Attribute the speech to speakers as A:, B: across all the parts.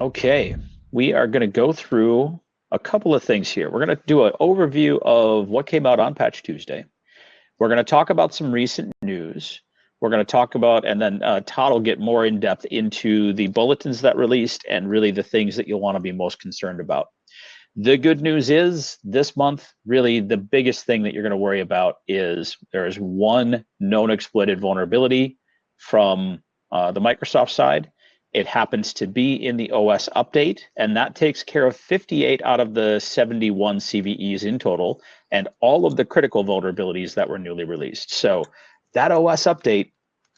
A: Okay, we are going to go through a couple of things here. We're going to do an overview of what came out on Patch Tuesday. We're going to talk about some recent news. We're going to talk about, and then Todd will get more in depth into the bulletins that released and really the things that you'll want to be most concerned about. The good news is this month, really the biggest thing that you're going to worry about is there is one known exploited vulnerability from the Microsoft side. It happens to be in the OS update, and that takes care of 58 out of the 71 CVEs in total, and all of the critical vulnerabilities that were newly released. So that OS update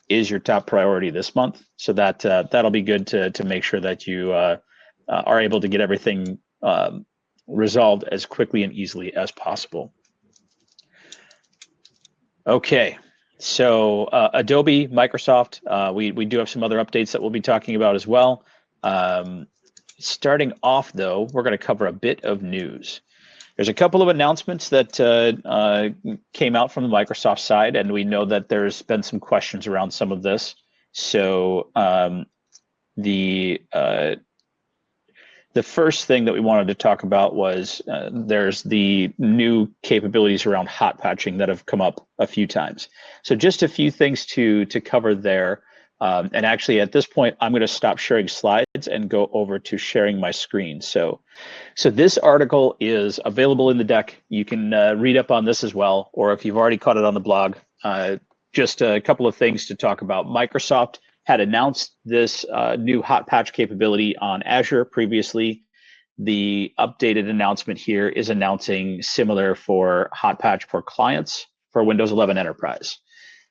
A: is your top priority this month. So that'll be good to make sure that you are able to get everything resolved as quickly and easily as possible. Okay, so Adobe, Microsoft, we do have some other updates that we'll be talking about as well. Starting off, though, we're going to cover a bit of news. There's a couple of announcements that came out from the Microsoft side, and we know that there's been some questions around some of this. So the first thing that we wanted to talk about was there's the new capabilities around hot patching that have come up a few times. So just a few things to cover there. And actually, at this point, I'm going to stop sharing slides and go over to sharing my screen. So this article is available in the deck. You can read up on this as well, or if you've already caught it on the blog, just a couple of things to talk about. Microsoft had announced this new hot patch capability on Azure previously. The updated announcement here is announcing similar for hot patch for clients for Windows 11 Enterprise.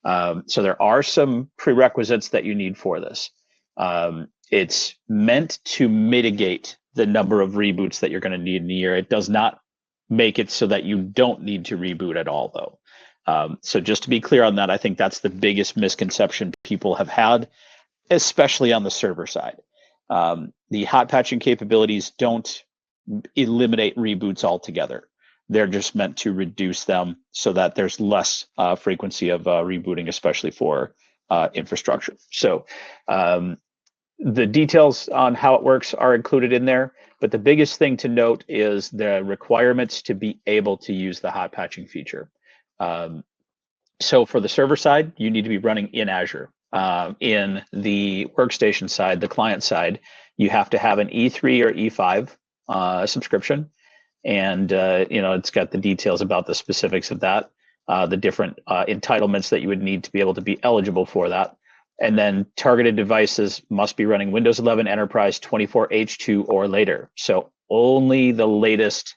A: So there are some prerequisites that you need for this. It's meant to mitigate the number of reboots that you're going to need in a year. It does not make it so that you don't need to reboot at all, though. So just to be clear on that, I think that's the biggest misconception people have had, especially on the server side. The hot patching capabilities don't eliminate reboots altogether. They're just meant to reduce them so that there's less frequency of rebooting, especially for infrastructure. So the details on how it works are included in there, but the biggest thing to note is the requirements to be able to use the hot patching feature. So for the server side, you need to be running in Azure. In the workstation side, the client side, you have to have an E3 or E5 subscription. And it's got the details about the specifics of that, the different entitlements that you would need to be able to be eligible for that. And then targeted devices must be running Windows 11 Enterprise 24H2 or later. So only the latest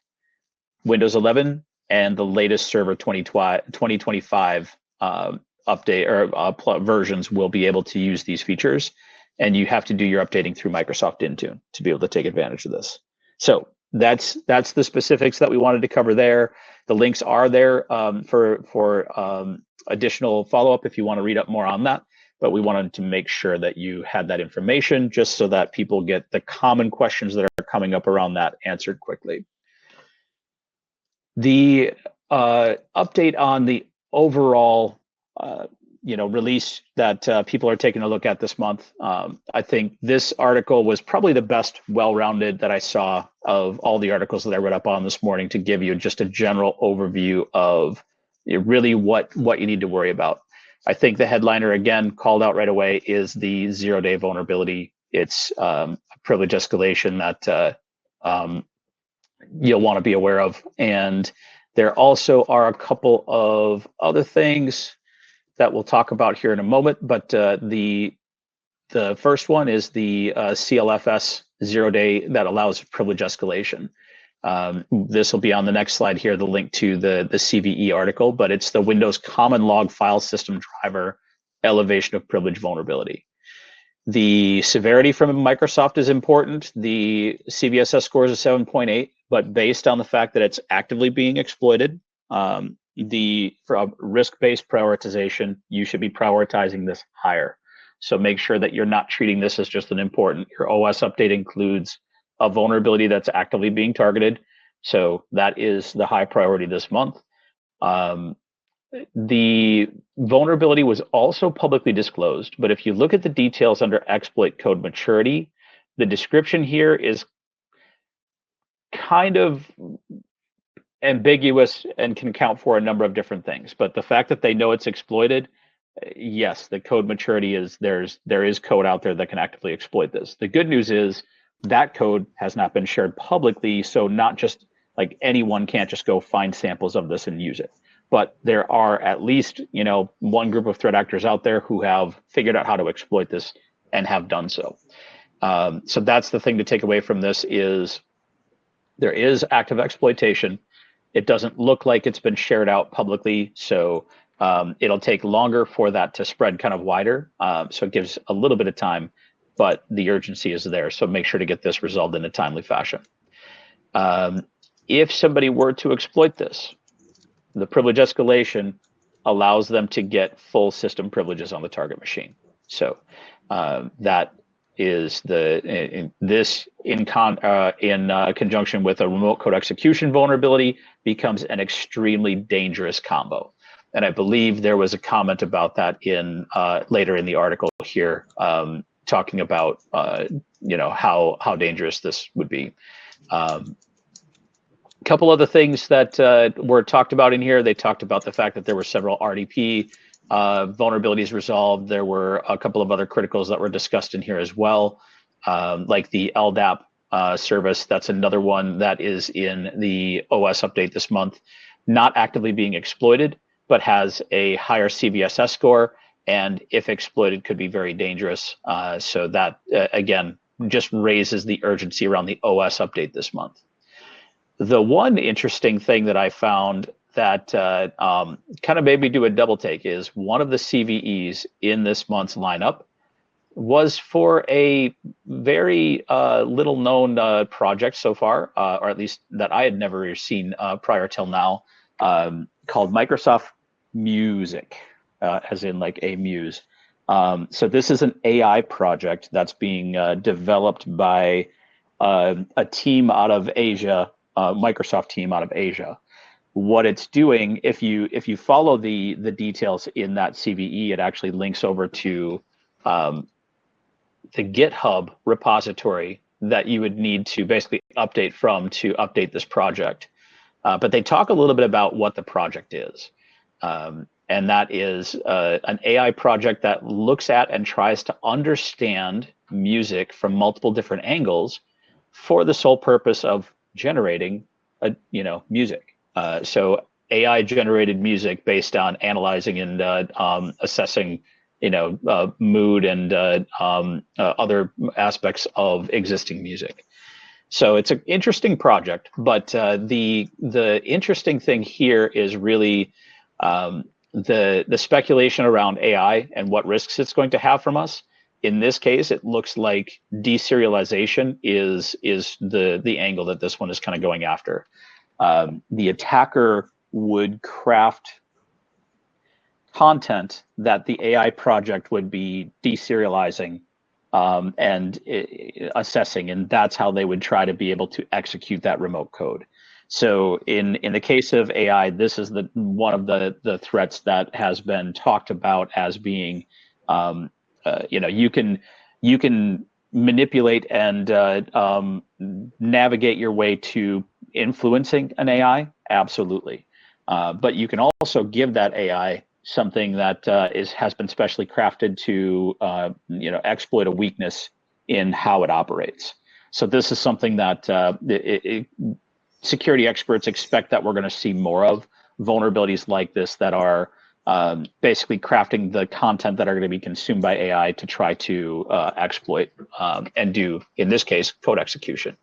A: Windows 11 and the latest Server 2025 update or versions will be able to use these features. And you have to do your updating through Microsoft Intune to be able to take advantage of this. So that's the specifics that we wanted to cover there. The links are there for additional follow-up if you want to read up more on that. But we wanted to make sure that you had that information just so that people get the common questions that are coming up around that answered quickly. The update on the overall release that people are taking a look at this month. I think this article was probably the best well-rounded that I saw of all the articles that I read up on this morning to give you just a general overview of really what you need to worry about. I think the headliner, again, called out right away is the zero-day vulnerability. It's a privilege escalation that you'll want to be aware of. And there also are a couple of other things that we'll talk about here in a moment, but the first one is the CLFS 0-day that allows privilege escalation. This will be on the next slide here, the link to the CVE article, but it's the Windows Common Log File System Driver elevation of privilege vulnerability. The severity from Microsoft is important. The CVSS score is a 7.8, but based on the fact that it's actively being exploited, for risk-based prioritization, you should be prioritizing this higher. So make sure that you're not treating this as just an important. Your OS update includes a vulnerability that's actively being targeted. So that is the high priority this month. The vulnerability was also publicly disclosed, but if you look at the details under exploit code maturity, The description here is kind of ambiguous and can count for a number of different things. But the fact that they know it's exploited, yes, the code maturity is there is code out there that can actively exploit this. The good news is that code has not been shared publicly, so not just like anyone can't just go find samples of this and use it. But there are at least, one group of threat actors out there who have figured out how to exploit this and have done so. So that's the thing to take away from this is there is active exploitation. It doesn't look like it's been shared out publicly, so it'll take longer for that to spread kind of wider. So it gives a little bit of time, but the urgency is there. So make sure to get this resolved in a timely fashion. If somebody were to exploit this, the privilege escalation allows them to get full system privileges on the target machine. So that is in conjunction with a remote code execution vulnerability becomes an extremely dangerous combo. And I believe there was a comment about that in later in the article here, talking about how dangerous this would be. A couple other things that were talked about in here. They talked about the fact that there were several RDP vulnerabilities resolved. There were a couple of other criticals that were discussed in here as well, like the LDAP service. That's another one that is in the OS update this month, not actively being exploited, but has a higher CVSS score, and if exploited could be very dangerous. So that, again, just raises the urgency around the OS update this month. The one interesting thing that I found that kind of made me do a double take is one of the CVEs in this month's lineup was for a very little known project so far, or at least that I had never seen prior till now, called Microsoft Muzic, as in like a muse. So this is an AI project that's being developed by a team out of Asia, Microsoft team out of Asia. What it's doing, if you follow the details in that CVE, it actually links over to the GitHub repository that you would need to basically update from to update this project. But they talk a little bit about what the project is. And that is an AI project that looks at and tries to understand music from multiple different angles for the sole purpose of generating music. So AI generated music based on analyzing and assessing mood and other aspects of existing music. So it's an interesting project, but the interesting thing here is really the speculation around AI and what risks it's going to have from us. In this case, it looks like deserialization is the angle that this one is kind of going after. The attacker would craft content that the AI project would be deserializing and assessing, and that's how they would try to be able to execute that remote code. So in the case of AI, this is one of the threats that has been talked about as being you can manipulate and navigate your way to influencing an AI, absolutely. But you can also give that AI something that has been specially crafted to exploit a weakness in how it operates. So this is something that security experts expect that we're going to see more of, vulnerabilities like this that are basically crafting the content that are going to be consumed by AI to try to exploit and do, in this case, code execution.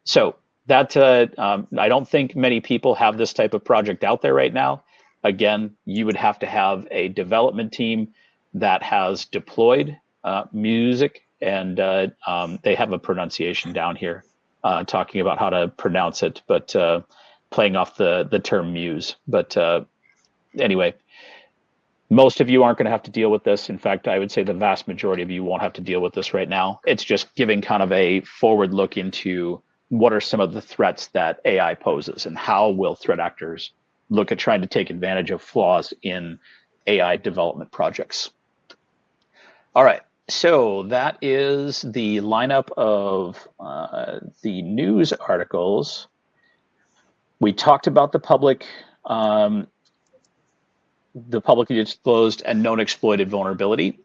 A: So that I don't think many people have this type of project out there right now. Again, you would have to have a development team that has deployed Muzic, and they have a pronunciation down here talking about how to pronounce it, but playing off the term muse. But anyway, most of you aren't going to have to deal with this. In fact, I would say the vast majority of you won't have to deal with this right now. It's just giving kind of a forward look into what are some of the threats that AI poses and how will threat actors look at trying to take advantage of flaws in AI development projects. All right, So that is the lineup of the news articles. We talked about the publicly disclosed and known exploited vulnerability.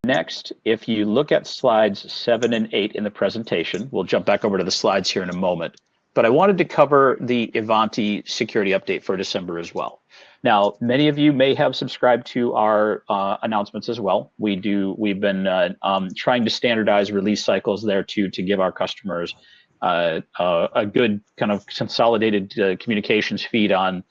A: Next, if you look at slides 7 and 8 in the presentation, we'll jump back over to the slides here in a moment. But I wanted to cover the Ivanti security update for December as well. Now, many of you may have subscribed to our announcements as well. We've been trying to standardize release cycles there to give our customers a good kind of consolidated communications feed on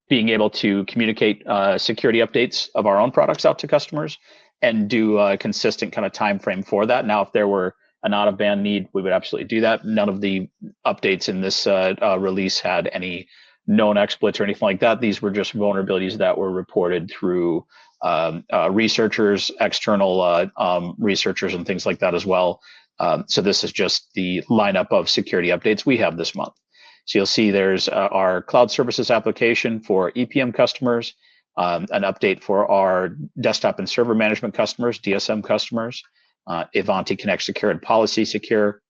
A: being able to communicate security updates of our own products out to customers and do a consistent kind of time frame for that. Now, if there were an out-of-band need, we would absolutely do that. None of the updates in this release had any known exploits or anything like that. These were just vulnerabilities that were reported through researchers, external researchers, and things like that as well. So this is just the lineup of security updates we have this month. So you'll see there's our cloud services application for EPM customers, an update for our desktop and server management customers, DSM customers, Ivanti Connect Secure and Policy Secure,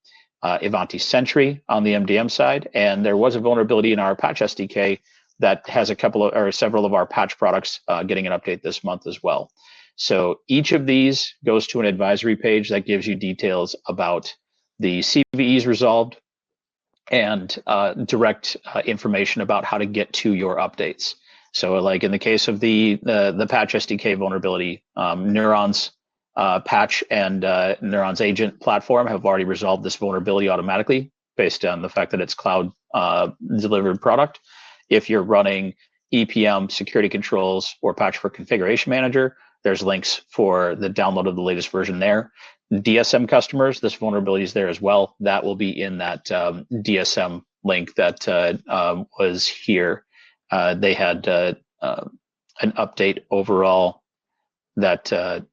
A: Ivanti Sentry on the MDM side, and there was a vulnerability in our patch SDK that has several of our patch products getting an update this month as well. So each of these goes to an advisory page that gives you details about the CVEs resolved and direct information about how to get to your updates. So like in the case of the patch SDK vulnerability, Neuron's patch and Neuron's agent platform have already resolved this vulnerability automatically based on the fact that it's cloud delivered product. If you're running EPM security controls or patch for configuration manager, there's links for the download of the latest version there. DSM customers, this vulnerability is there as well. That will be in that DSM link that was here. They had an update overall that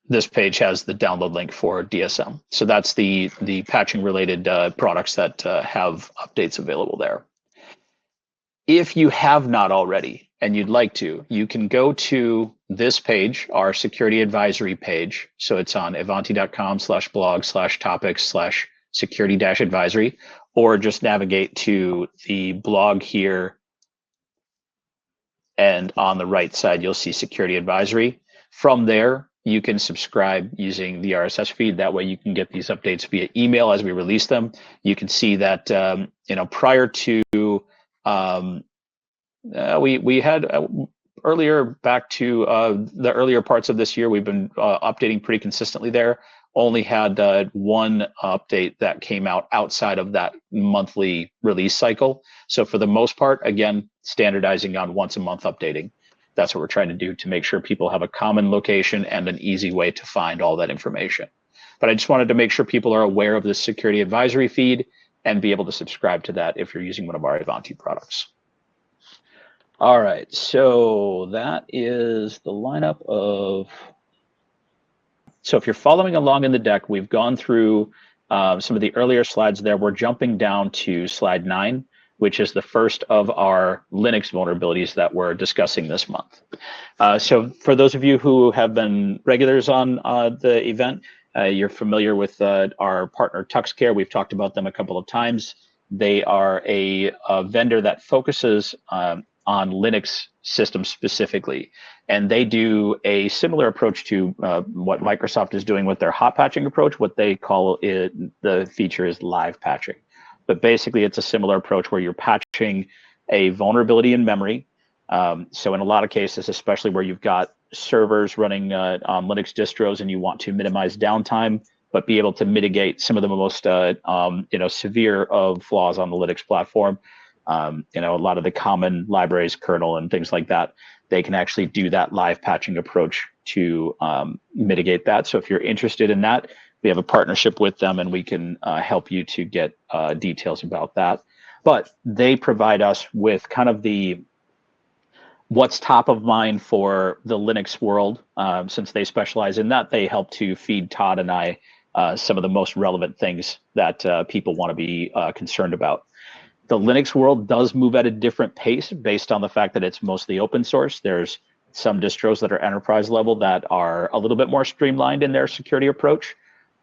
A: this page has the download link for DSM. So that's the patching related products that have updates available there. If you have not already and you'd like to, you can go to this page, our security advisory page. So it's on ivanti.com/blog/topics/security-advisory, or just navigate to the blog here. And on the right side, you'll see security advisory. From there, you can subscribe using the RSS feed. That way you can get these updates via email as we release them. You can see that, prior to, we had earlier back to the earlier parts of this year, we've been updating pretty consistently there. Only had one update that came out outside of that monthly release cycle. So for the most part, again, standardizing on once a month updating. That's what we're trying to do to make sure people have a common location and an easy way to find all that information. But I just wanted to make sure people are aware of the security advisory feed and be able to subscribe to that if you're using one of our Ivanti products. All right, so that is the lineup of. So if you're following along in the deck, we've gone through some of the earlier slides there. We're jumping down to slide 9, which is the first of our Linux vulnerabilities that we're discussing this month. So for those of you who have been regulars on the event, you're familiar with our partner TuxCare. We've talked about them a couple of times. They are a vendor that focuses on Linux systems specifically. And they do a similar approach to what Microsoft is doing with their hot patching approach. What they call it, the feature is live patching. But basically, it's a similar approach where you're patching a vulnerability in memory. So in a lot of cases, especially where you've got servers running on Linux distros and you want to minimize downtime, but be able to mitigate some of the most severe of flaws on the Linux platform. A lot of the common libraries, kernel, and things like that, they can actually do that live patching approach to mitigate that. So if you're interested in that, we have a partnership with them and we can help you to get details about that. But they provide us with kind of what's top of mind for the Linux world. Since they specialize in that, they help to feed Todd and I some of the most relevant things that people want to be concerned about. The Linux world does move at a different pace based on the fact that it's mostly open source. There's some distros that are enterprise level that are a little bit more streamlined in their security approach.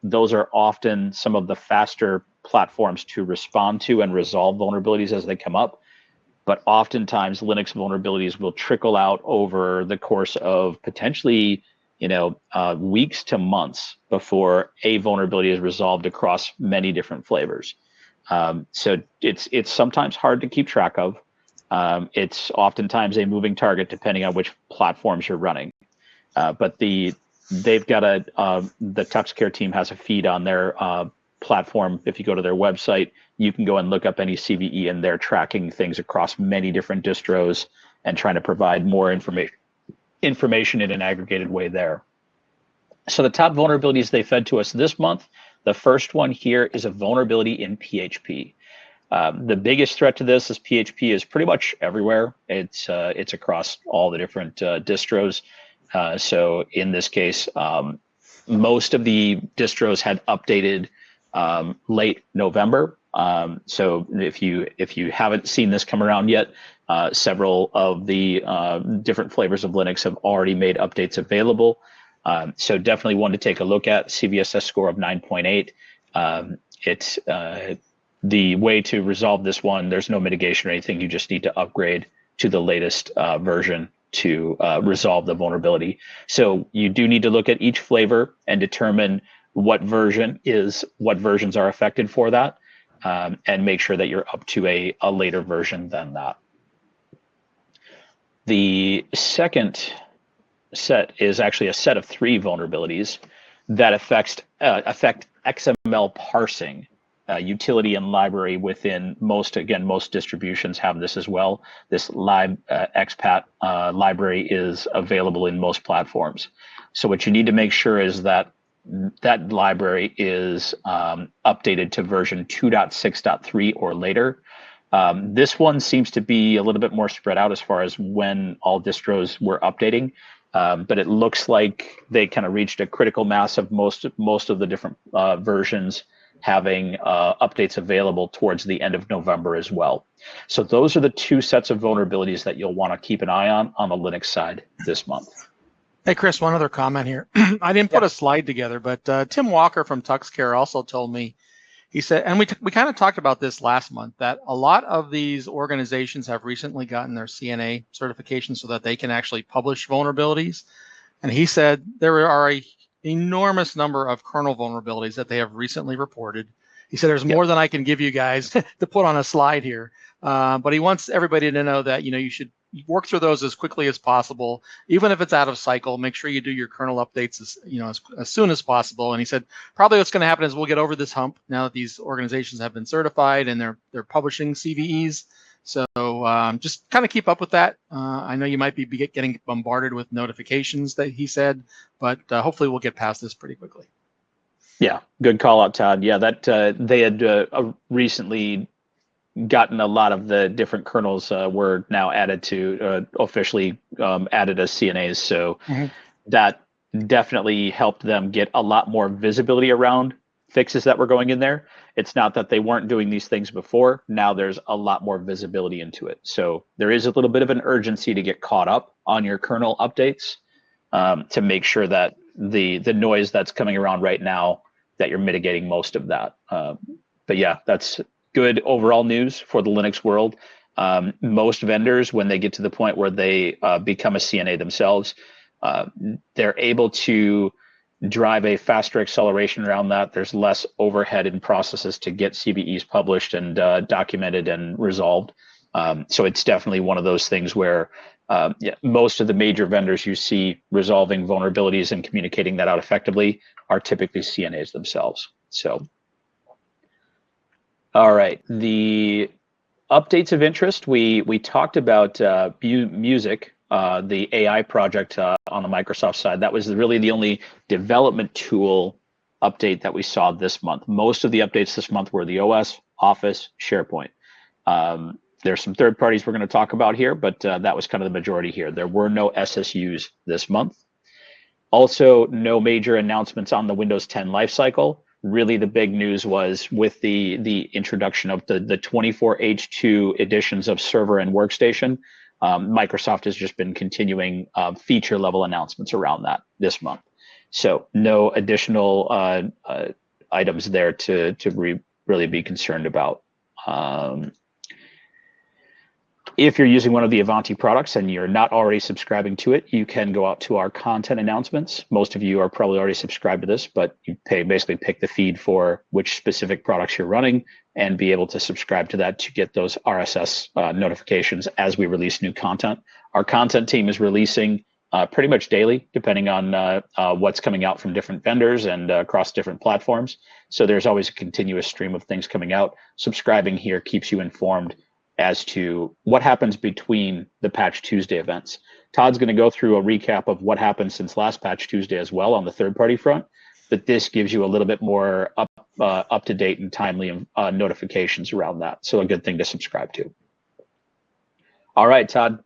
A: Those are often some of the faster platforms to respond to and resolve vulnerabilities as they come up. But oftentimes Linux vulnerabilities will trickle out over the course of potentially, weeks to months before a vulnerability is resolved across many different flavors. So it's sometimes hard to keep track of. It's oftentimes a moving target depending on which platforms you're running. But they've got the TuxCare team has a feed on their platform. If you go to their website, you can go and look up any CVE, and they're tracking things across many different distros and trying to provide more information in an aggregated way there. So the top vulnerabilities they fed to us this month, the first one here is a vulnerability in PHP. The biggest threat to this is PHP is pretty much everywhere. It's across all the different distros. So in this case, most of the distros had updated late November. So if you haven't seen this come around yet, several of the different flavors of Linux have already made updates available. So definitely one to take a look at. CVSS score of 9.8. It's the way to resolve this one. There's no mitigation or anything. You just need to upgrade to the latest version to resolve the vulnerability. So you do need to look at each flavor and determine what versions are affected for that, and make sure that you're up to a later version than that. The second set is actually a set of 3 vulnerabilities that affect XML parsing. Utility and library within most distributions have this as well. This expat library is available in most platforms. So what you need to make sure is that that library is updated to version 2.6.3 or later. This one seems to be a little bit more spread out as far as when all distros were updating, but it looks like they kind of reached a critical mass of most of the different versions having updates available towards the end of November as well. So those are the 2 sets of vulnerabilities that you'll want to keep an eye on the Linux side this month.
B: Hey, Chris, one other comment here. I didn't put a slide together, but Tim Walker from TuxCare also told me, he said, and we kind of talked about this last month, that a lot of these organizations have recently gotten their CNA certification so that they can actually publish vulnerabilities. And he said there are a enormous number of kernel vulnerabilities that they have recently reported. He said there's more than I can give you guys to put on a slide here, but he wants everybody to know that you should work through those as quickly as possible, even if it's out of cycle. Make sure you do your kernel updates as soon as possible. And he said probably what's going to happen is we'll get over this hump now that these organizations have been certified and they're publishing CVEs. So just kind of keep up with that. I know you might be getting bombarded with notifications that he said, but hopefully we'll get past this pretty quickly.
A: Yeah, good call out, Todd. Yeah, that they had recently gotten a lot of the different kernels were now added to officially added as CNAs. So that definitely helped them get a lot more visibility around fixes that were going in there. It's not that they weren't doing these things before. Now there's a lot more visibility into it. So there is a little bit of an urgency to get caught up on your kernel updates to make sure that the noise that's coming around right now, that you're mitigating most of that. But yeah, that's good overall news for the Linux world. Most vendors, when they get to the point where they become a CNA themselves, they're able to drive a faster acceleration around that. There's less overhead in processes to get CVEs published and documented and resolved. So it's definitely one of those things where most of the major vendors you see resolving vulnerabilities and communicating that out effectively are typically CNAs themselves. So, all right, the updates of interest, we talked about Muzic, the AI project on the Microsoft side. That was really the only development tool update that we saw this month. Most of the updates this month were the OS, Office, SharePoint. There's some third parties we're going to talk about here, but that was kind of the majority here. There were no SSUs this month. Also, no major announcements on the Windows 10 lifecycle. Really, the big news was with the introduction of the 24H2 editions of Server and Workstation. Microsoft has just been continuing feature level announcements around that this month. So no additional items there to really be concerned about. If you're using one of the Ivanti products and you're not already subscribing to it, you can go out to our content announcements. Most of you are probably already subscribed to this, but you basically pick the feed for which specific products you're running and be able to subscribe to that to get those RSS notifications as we release new content. Our content team is releasing pretty much daily, depending on what's coming out from different vendors and across different platforms. So there's always a continuous stream of things coming out. Subscribing here keeps you informed as to what happens between the Patch Tuesday events. Todd's going to go through a recap of what happened since last Patch Tuesday as well on the third-party front, but this gives you a little bit more up-to-date and timely notifications around that. So a good thing to subscribe to. All right, Todd.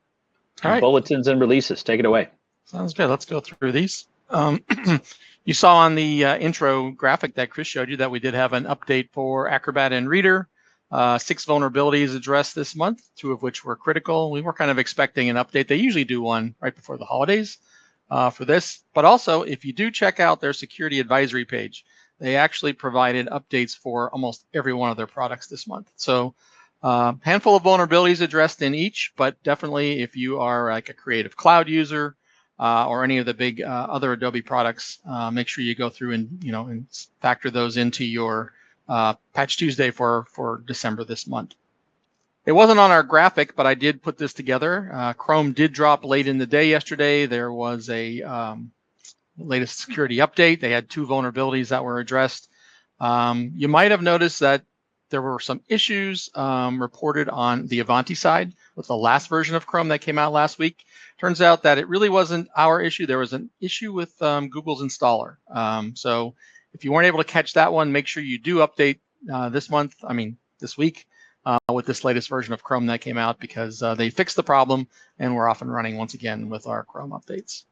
A: All right. Bulletins and releases. Take it away.
B: Sounds good. Let's go through these. You saw on the intro graphic that Chris showed you that we did have an update for Acrobat and Reader. 6 vulnerabilities addressed this month, 2 of which were critical. We were kind of expecting an update. They usually do one right before the holidays for this. But also, if you do check out their security advisory page, they actually provided updates for almost every one of their products this month. So handful of vulnerabilities addressed in each, but definitely if you are like a Creative Cloud user or any of the big other Adobe products, make sure you go through and factor those into your Patch Tuesday for December this month. It wasn't on our graphic, but I did put this together. Chrome did drop late in the day yesterday. There was a latest security update. They had 2 vulnerabilities that were addressed. You might have noticed that there were some issues reported on the Ivanti side with the last version of Chrome that came out last week. Turns out that it really wasn't our issue. There was an issue with Google's installer. So if you weren't able to catch that one, make sure you do update this week with this latest version of Chrome that came out, because they fixed the problem and we're off and running once again with our Chrome updates.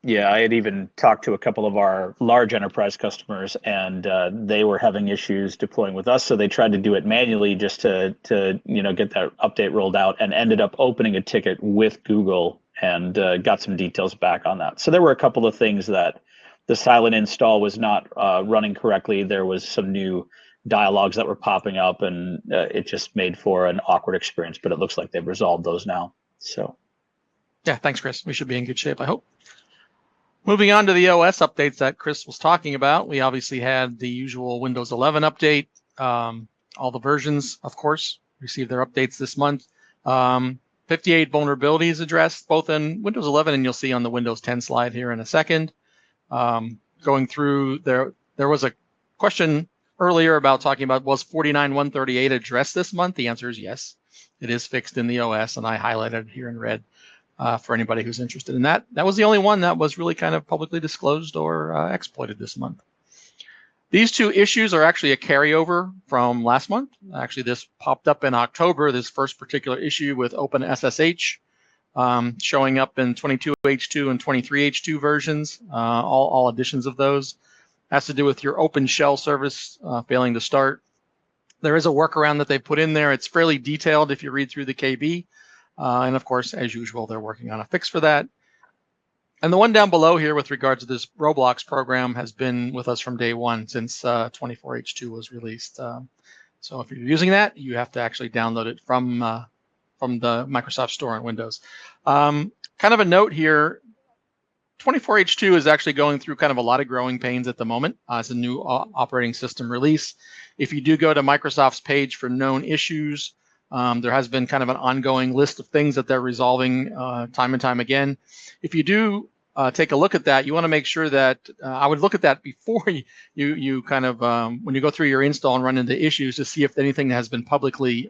A: Yeah, I had even talked to a couple of our large enterprise customers, and they were having issues deploying with us, so they tried to do it manually just to get that update rolled out, and ended up opening a ticket with Google and got some details back on that. So there were a couple of things that the silent install was not running correctly. There was some new dialogues that were popping up, and it just made for an awkward experience, but it looks like they've resolved those now. So
B: yeah, thanks, Chris. We should be in good shape, I hope. Moving on to the OS updates that Chris was talking about, we obviously had the usual Windows 11 update. All the versions, of course, received their updates this month. 58 vulnerabilities addressed, both in Windows 11 and you'll see on the Windows 10 slide here in a second. Going through, there was a question earlier about talking about, was 49.138 addressed this month? The answer is yes. It is fixed in the OS, and I highlighted it here in red. For anybody who's interested in that. That was the only one that was really kind of publicly disclosed or exploited this month. These 2 issues are actually a carryover from last month. Actually, this popped up in October, this first particular issue with OpenSSH, showing up in 22H2 and 23H2 versions, all editions of those. Has to do with your open shell service failing to start. There is a workaround that they put in there. It's fairly detailed if you read through the KB. And of course, as usual, they're working on a fix for that. And the one down below here with regards to this Roblox program has been with us from day one since 24H2 was released. So if you're using that, you have to actually download it from the Microsoft Store on Windows. Kind of a note here, 24H2 is actually going through kind of a lot of growing pains at the moment. It's a new operating system release. If you do go to Microsoft's page for known issues, there has been kind of an ongoing list of things that they're resolving time and time again. If you do take a look at that, you want to make sure that I would look at that before you kind of when you go through your install and run into issues to see if anything has been publicly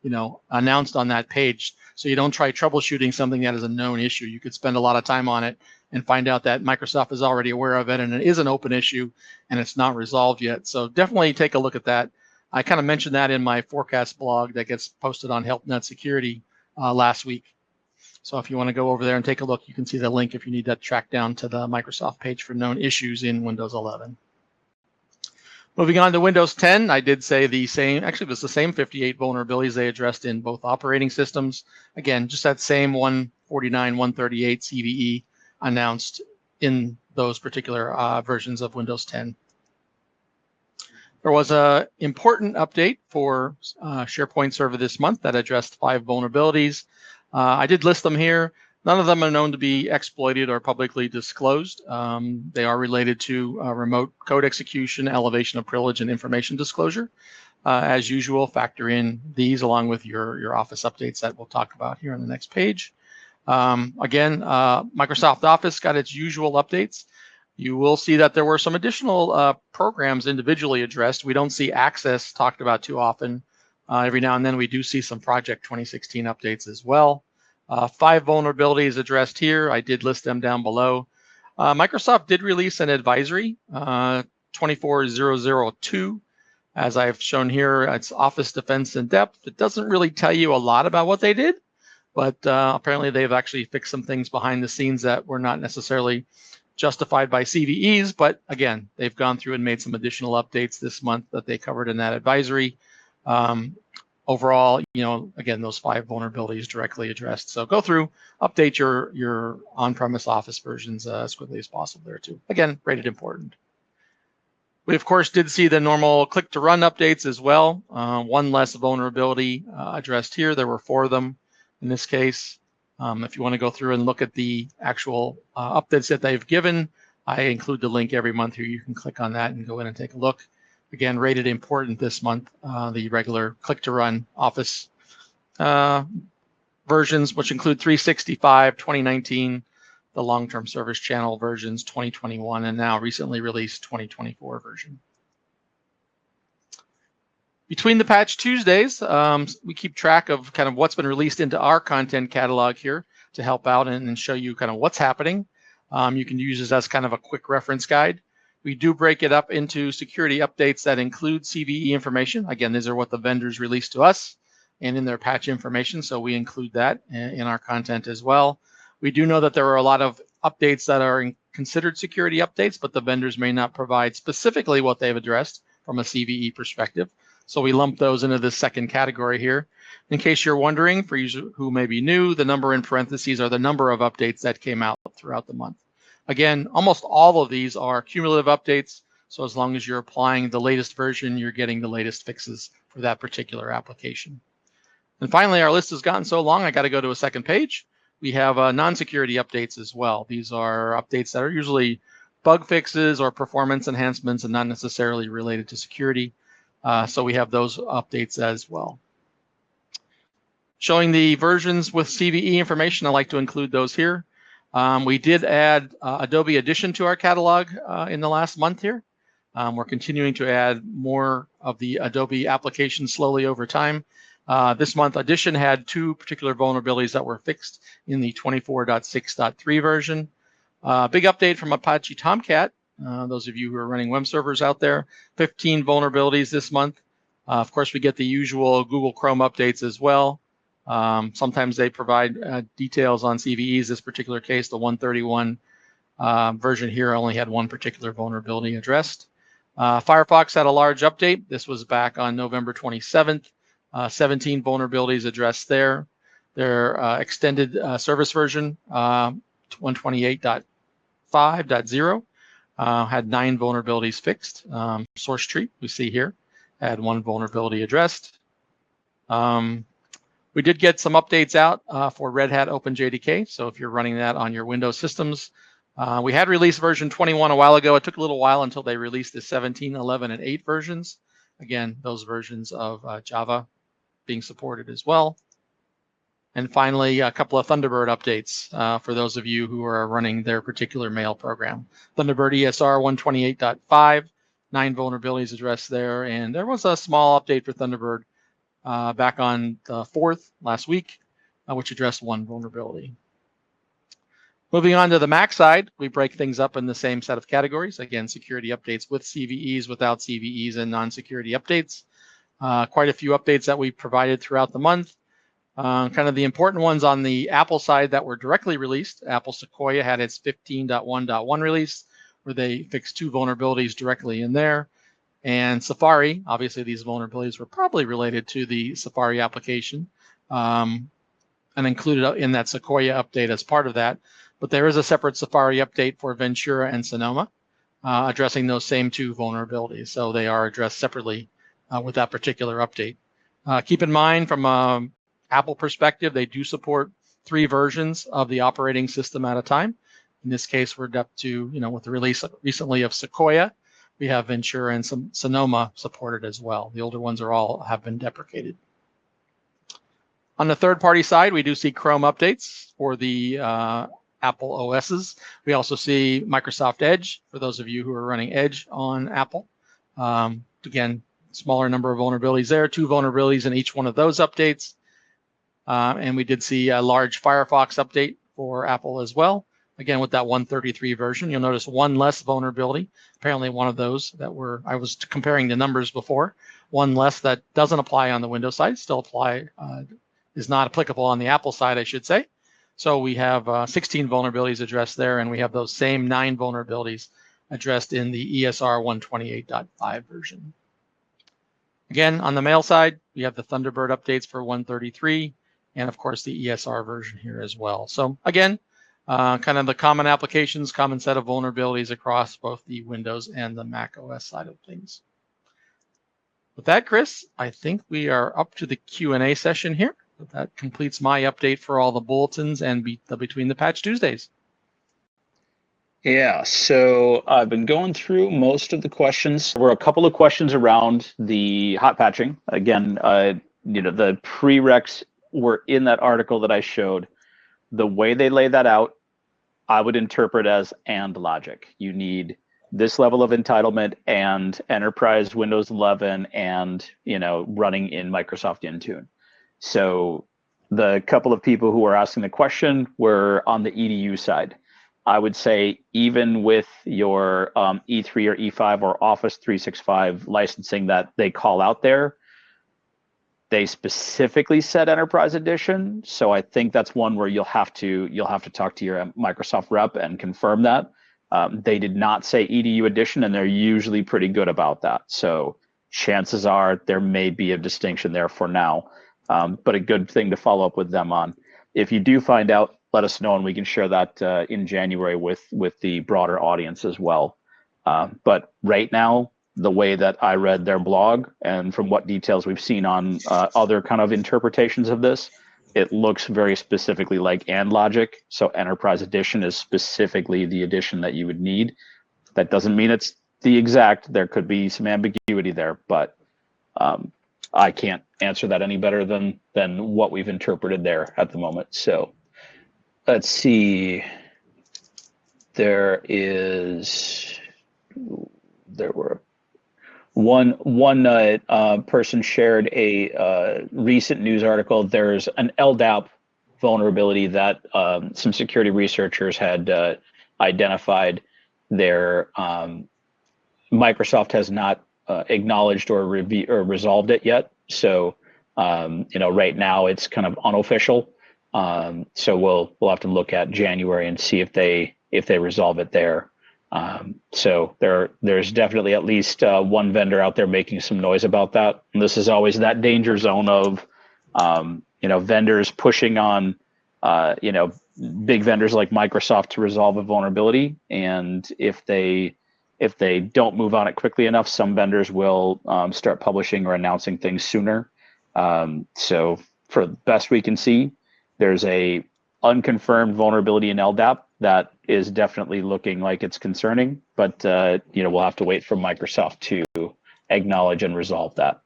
B: announced on that page, so you don't try troubleshooting something that is a known issue. You could spend a lot of time on it and find out that Microsoft is already aware of it and it is an open issue and it's not resolved yet. So definitely take a look at that. I kind of mentioned that in my forecast blog that gets posted on HelpNet Security last week. So if you want to go over there and take a look, you can see the link if you need that track down to the Microsoft page for known issues in Windows 11. Moving on to Windows 10, I did say the same, actually it was the same 58 vulnerabilities they addressed in both operating systems. Again, just that same 149, 138 CVE announced in those particular versions of Windows 10. There was an important update for SharePoint Server this month that addressed 5 vulnerabilities. I did list them here. None of them are known to be exploited or publicly disclosed. They are related to remote code execution, elevation of privilege, and information disclosure. As usual, factor in these along with your Office updates that we'll talk about here on the next page. Again, Microsoft Office got its usual updates. You will see that there were some additional programs individually addressed. We don't see Access talked about too often. Every now and then we do see some Project 2016 updates as well. 5 vulnerabilities addressed here. I did list them down below. Microsoft did release an advisory, 24002. As I've shown here, it's Office Defense in Depth. It doesn't really tell you a lot about what they did, but apparently they've actually fixed some things behind the scenes that were not necessarily justified by CVEs, but again, they've gone through and made some additional updates this month that they covered in that advisory. Overall, again, those 5 vulnerabilities directly addressed. So go through, update your on-premise Office versions as quickly as possible there too. Again, rated important. We, of course, did see the normal click-to-run updates as well. 1 less vulnerability addressed here. There were 4 of them in this case. If you want to go through and look at the actual updates that they've given, I include the link every month here. You can click on that and go in and take a look. Again, rated important this month, the regular click-to-run Office versions, which include 365, 2019, the long-term service channel versions, 2021, and now recently released 2024 version. Between the Patch Tuesdays, we keep track of kind of what's been released into our content catalog here to help out and show you kind of what's happening. You can use this as kind of a quick reference guide. We do break it up into security updates that include CVE information. Again, these are what the vendors release to us and in their patch information, so we include that in our content as well. We do know that there are a lot of updates that are considered security updates, but the vendors may not provide specifically what they've addressed from a CVE perspective. So we lump those into the second category here. In case you're wondering, for you who may be new, the number in parentheses are the number of updates that came out throughout the month. Again, almost all of these are cumulative updates. So as long as you're applying the latest version, you're getting the latest fixes for that particular application. And finally, our list has gotten so long, I got to go to a second page. We have non-security updates as well. These are updates that are usually bug fixes or performance enhancements and not necessarily related to security. So we have those updates as well. Showing the versions with CVE information, I like to include those here. We did add Adobe Edition to our catalog in the last month here. We're continuing to add more of the Adobe applications slowly over time. This month, Edition had 2 particular vulnerabilities that were fixed in the 24.6.3 version. Big update from Apache Tomcat. Those of you who are running web servers out there, 15 vulnerabilities this month. Of course, we get the usual Google Chrome updates as well. Sometimes they provide details on CVEs. This particular case, the 131 version here only had 1 particular vulnerability addressed. Firefox had a large update. This was back on November 27th. 17 vulnerabilities addressed there. Their extended service version, 128.5.0, had 9 vulnerabilities fixed. Source tree, we see here, had 1 vulnerability addressed. We did get some updates out for Red Hat OpenJDK. So if you're running that on your Windows systems, we had released version 21 a while ago. It took a little while until they released the 17, 11, and 8 versions. Again, those versions of Java being supported as well. And finally, a couple of Thunderbird updates for those of you who are running their particular mail program. Thunderbird ESR 128.5, 9 vulnerabilities addressed there. And there was a small update for Thunderbird back on the 4th last week, which addressed 1 vulnerability. Moving on to the Mac side, we break things up in the same set of categories. Again, security updates with CVEs, without CVEs, and non-security updates. Quite a few updates that we provided throughout the month. Kind of the important ones on the Apple side that were directly released. Apple Sequoia had its 15.1.1 release, where they fixed 2 vulnerabilities directly in there. And Safari, obviously these vulnerabilities were probably related to the Safari application and included in that Sequoia update as part of that. But there is a separate Safari update for Ventura and Sonoma addressing those same two vulnerabilities. So they are addressed separately with that particular update. Keep in mind, from an Apple perspective, they do support 3 versions of the operating system at a time. In this case, we're up to, with the release recently of Sequoia, we have Ventura and some Sonoma supported as well. The older ones have been deprecated. On the third-party side, we do see Chrome updates for the Apple OSs. We also see Microsoft Edge, for those of you who are running Edge on Apple. Again, smaller number of vulnerabilities there, 2 vulnerabilities in each one of those updates. And we did see a large Firefox update for Apple as well. Again, with that 133 version, you'll notice 1 less vulnerability. Apparently one of those that I was comparing the numbers before, 1 less that doesn't apply on the Windows side, still is not applicable on the Apple side, I should say. So we have 16 vulnerabilities addressed there, and we have those same 9 vulnerabilities addressed in the ESR 128.5 version. Again, on the mail side, we have the Thunderbird updates for 133, and of course the ESR version here as well. So again, kind of the common applications, common set of vulnerabilities across both the Windows and the Mac OS side of things. With that, Chris, I think we are up to the Q&A session here. That completes my update for all the bulletins and Between the Patch Tuesdays.
A: Yeah, so I've been going through most of the questions. There were a couple of questions around the hot patching. Again, the prereqs were in that article that I showed. The way they lay that out, I would interpret as and logic. You need this level of entitlement and enterprise Windows 11 and running in Microsoft Intune. So the couple of people who were asking the question were on the EDU side. I would say even with your E3 or E5 or Office 365 licensing that they call out there, they specifically said Enterprise Edition. So I think that's one where you'll have to talk to your Microsoft rep and confirm that. They did not say EDU Edition, and they're usually pretty good about that. So chances are there may be a distinction there for now. But a good thing to follow up with them on. If you do find out, let us know, and we can share that in January with the broader audience as well. But right now, the way that I read their blog and from what details we've seen on other kind of interpretations of this, it looks very specifically like and logic. So Enterprise Edition is specifically the edition that you would need. That doesn't mean it's the exact. There could be some ambiguity there, but I can't answer that any better than what we've interpreted there at the moment. So let's see. There were one person shared a recent news article. There's an LDAP vulnerability that some security researchers had identified. Their Microsoft has not acknowledged or resolved it yet. So right now it's kind of unofficial. So we'll have to look at January and see if they resolve it there. So there's definitely at least one vendor out there making some noise about that. And this is always that danger zone of vendors pushing on big vendors like Microsoft to resolve a vulnerability. And if they don't move on it quickly enough, some vendors will start publishing or announcing things sooner. So for the best we can see, there's a unconfirmed vulnerability in LDAP that is definitely looking like it's concerning, but we'll have to wait for Microsoft to acknowledge and resolve that.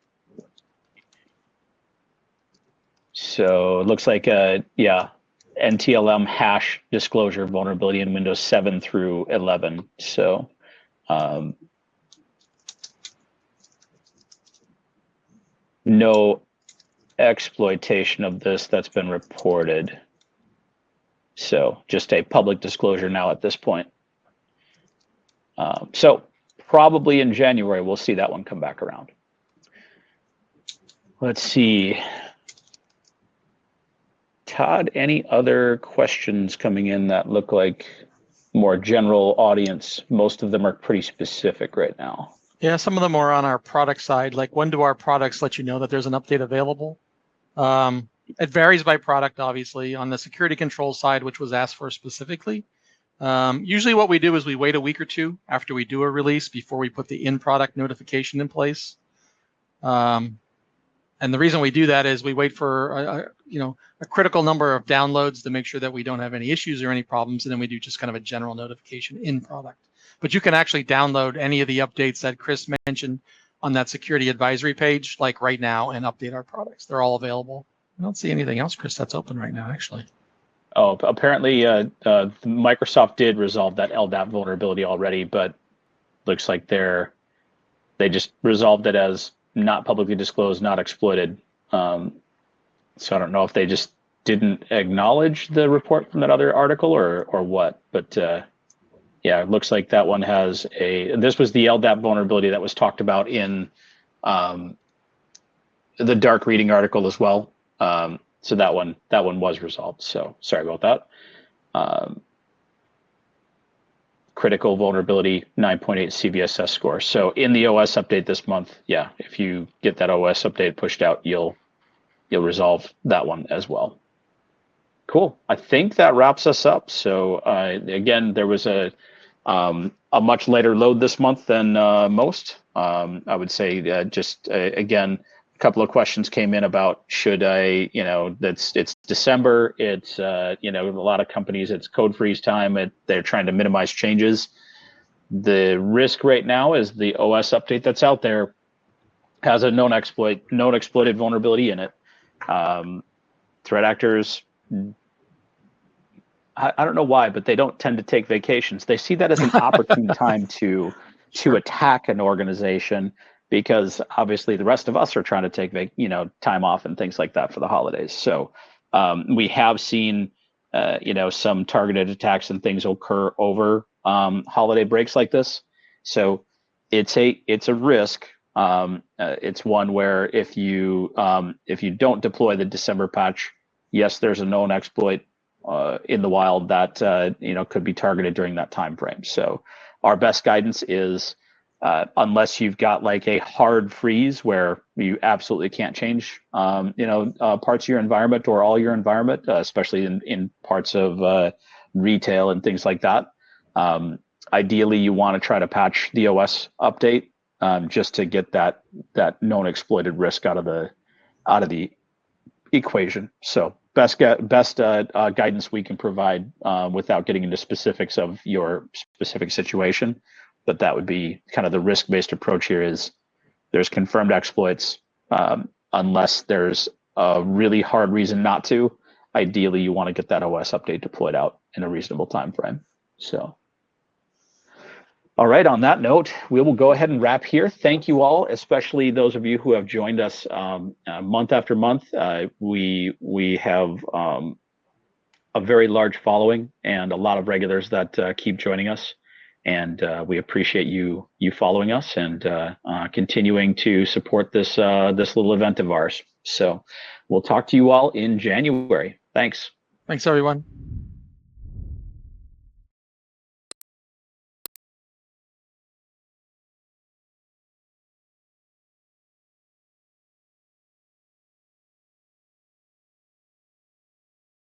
A: So it looks like NTLM hash disclosure vulnerability in Windows 7 through 11. So no exploitation of this that's been reported. So just a public disclosure now at this point. So probably in January, we'll see that one come back around. Let's see. Todd, any other questions coming in that look like more general audience? Most of them are pretty specific right now.
B: Yeah, some of them are on our product side. Like, when do our products let you know that there's an update available? It varies by product, obviously. On the security control side, which was asked for specifically, usually what we do is we wait a week or two after we do a release before we put the in-product notification in place. And the reason we do that is we wait for a critical number of downloads to make sure that we don't have any issues or any problems, and then we do just kind of a general notification in product. But you can actually download any of the updates that Chris mentioned on that security advisory page, like right now, and update our products. They're all available. I don't see anything else, Chris, that's open right now, actually.
A: Oh, apparently Microsoft did resolve that LDAP vulnerability already, but looks like they just resolved it as not publicly disclosed, not exploited. So I don't know if they just didn't acknowledge the report from that other article or what, but yeah, it looks like that one has this was the LDAP vulnerability that was talked about in the dark reading article as well. So that one was resolved. So sorry about that. Critical vulnerability 9.8 CVSS score. So in the OS update this month, yeah, if you get that OS update pushed out, you'll resolve that one as well. Cool. I think that wraps us up. So again, there was a much later load this month than most. I would say again, a couple of questions came in about should I, it's December, it's a lot of companies, it's code freeze time, they're trying to minimize changes. The risk right now is the OS update that's out there has a known exploited vulnerability in it. Threat actors, I don't know why, but they don't tend to take vacations. They see that as an opportune time to attack an organization, because obviously the rest of us are trying to take time off and things like that for the holidays. So we have seen some targeted attacks and things occur over holiday breaks like this. So it's a risk. It's one where if you don't deploy the December patch, yes, there's a known exploit in the wild that could be targeted during that time frame. So our best guidance is unless you've got like a hard freeze where you absolutely can't change parts of your environment or all your environment, especially in parts of retail and things like that. Ideally, you want to try to patch the OS update just to get that known exploited risk out of the equation. So best guidance we can provide without getting into specifics of your specific situation. But that would be kind of the risk-based approach here is there's confirmed exploits unless there's a really hard reason not to. Ideally, you want to get that OS update deployed out in a reasonable time frame. So, all right, on that note, we will go ahead and wrap here. Thank you all, especially those of you who have joined us month after month. We have a very large following and a lot of regulars that keep joining us. And we appreciate you following us and continuing to support this little event of ours. So we'll talk to you all in January. Thanks.
B: Thanks, everyone.